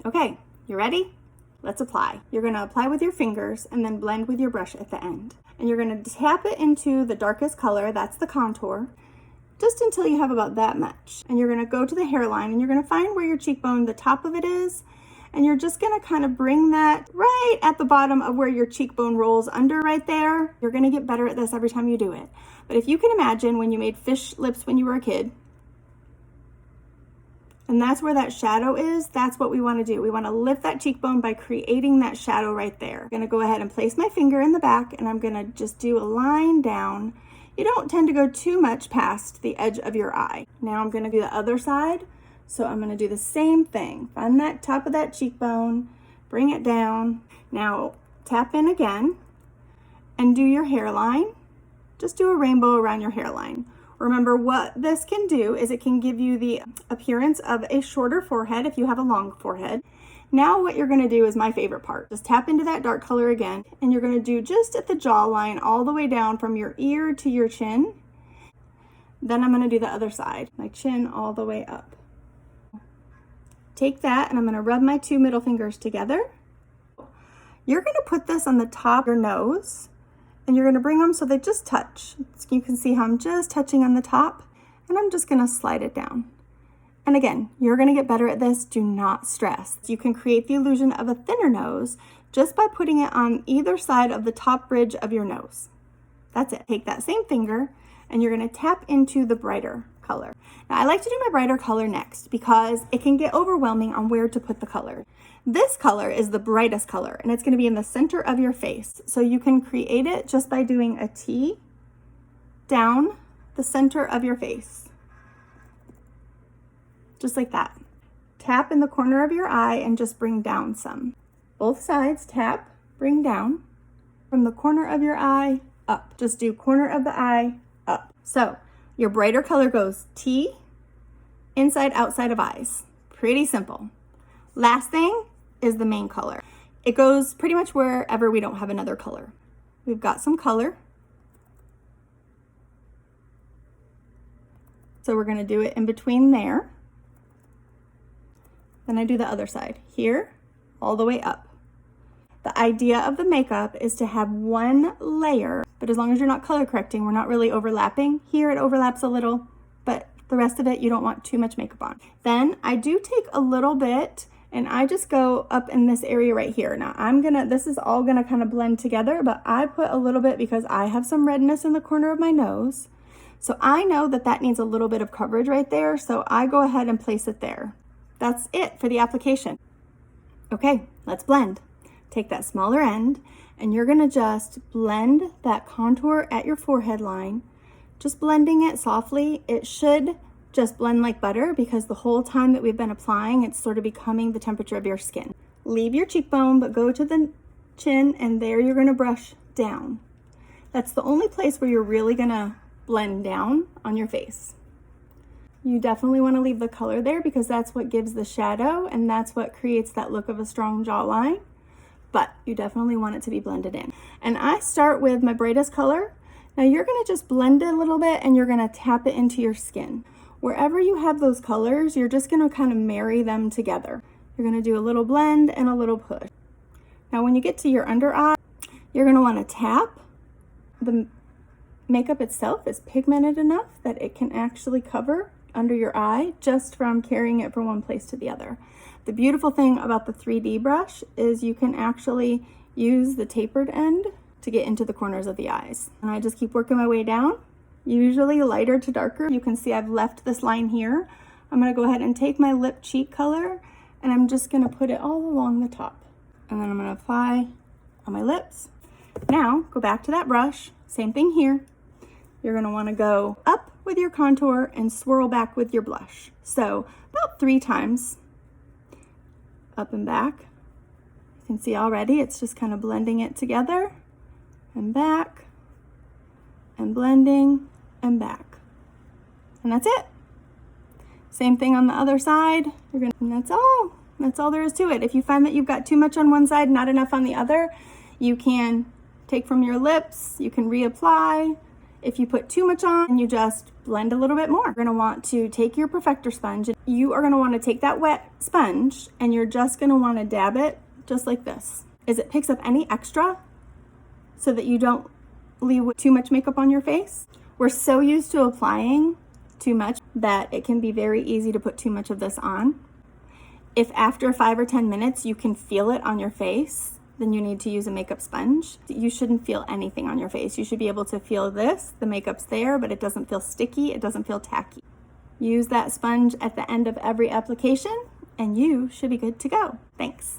Okay, you ready? Let's apply. You're gonna apply with your fingers and then blend with your brush at the end. And you're gonna tap it into the darkest color, that's the contour, just until you have about that much. And you're gonna go to the hairline and you're gonna find where your cheekbone, the top of it is, and you're just gonna kind of bring that right at the bottom of where your cheekbone rolls under right there. You're gonna get better at this every time you do it. But if you can imagine when you made fish lips when you were a kid, and that's where that shadow is, that's what we wanna do. We wanna lift that cheekbone by creating that shadow right there. I'm gonna go ahead and place my finger in the back and I'm gonna just do a line down. You don't tend to go too much past the edge of your eye. Now I'm gonna do the other side. So I'm gonna do the same thing. Find that top of that cheekbone, bring it down. Now tap in again and do your hairline. Just do a rainbow around your hairline. Remember, what this can do is it can give you the appearance of a shorter forehead if you have a long forehead. Now what you're gonna do is my favorite part. Just tap into that dark color again, and you're gonna do just at the jawline all the way down from your ear to your chin. Then I'm gonna do the other side, my chin all the way up. Take that and I'm gonna rub my two middle fingers together. You're gonna put this on the top of your nose and you're gonna bring them so they just touch. You can see how I'm just touching on the top and I'm just gonna slide it down. And again, you're gonna get better at this, do not stress. You can create the illusion of a thinner nose just by putting it on either side of the top ridge of your nose. That's it. Take that same finger and you're gonna tap into the brighter color. Now I like to do my brighter color next because it can get overwhelming on where to put the color. This color is the brightest color and it's gonna be in the center of your face. So you can create it just by doing a T down the center of your face. Just like that. Tap in the corner of your eye and just bring down some. Both sides, tap, bring down. From the corner of your eye, up. Just do corner of the eye, up. So your brighter color goes T, inside, outside of eyes. Pretty simple. Last thing is the main color. It goes pretty much wherever we don't have another color. We've got some color. So we're gonna do it in between there. Then I do the other side, here, all the way up. The idea of the makeup is to have one layer, but as long as you're not color correcting, we're not really overlapping. Here it overlaps a little, but the rest of it, you don't want too much makeup on. Then I do take a little bit and I just go up in this area right here. Now this is all gonna kind of blend together, but I put a little bit because I have some redness in the corner of my nose. So I know that that needs a little bit of coverage right there. So I go ahead and place it there. That's it for the application. Okay, let's blend. Take that smaller end and you're gonna just blend that contour at your forehead line, just blending it softly. It should just blend like butter because the whole time that we've been applying, it's sort of becoming the temperature of your skin. Leave your cheekbone, but go to the chin and there you're gonna brush down. That's the only place where you're really gonna blend down on your face. You definitely wanna leave the color there because that's what gives the shadow and that's what creates that look of a strong jawline. But you definitely want it to be blended in. And I start with my brightest color. Now you're gonna just blend it a little bit and you're gonna tap it into your skin. Wherever you have those colors, you're just gonna kind of marry them together. You're gonna do a little blend and a little push. Now when you get to your under eye, you're gonna wanna tap. The makeup itself is pigmented enough that it can actually cover under your eye just from carrying it from one place to the other. The beautiful thing about the 3D brush is you can actually use the tapered end to get into the corners of the eyes. And I just keep working my way down, usually lighter to darker. You can see I've left this line here. I'm gonna go ahead and take my lip cheek color and I'm just gonna put it all along the top. And then I'm gonna apply on my lips. Now, go back to that brush, same thing here. You're gonna wanna go up with your contour and swirl back with your blush. So about 3 times. Up and back. You can see already it's just kind of blending it together and back and blending and back. And that's it. Same thing on the other side. And that's all. That's all there is to it. If you find that you've got too much on one side, not enough on the other, you can take from your lips, you can reapply. If you put too much on, you just blend a little bit more. You're gonna want to take your perfector sponge. You are gonna wanna take that wet sponge and you're just gonna wanna dab it just like this. As it picks up any extra so that you don't leave too much makeup on your face. We're so used to applying too much that it can be very easy to put too much of this on. If after 5 or 10 minutes you can feel it on your face, then you need to use a makeup sponge. You shouldn't feel anything on your face. You should be able to feel this, the makeup's there, but it doesn't feel sticky, it doesn't feel tacky. Use that sponge at the end of every application and you should be good to go. Thanks.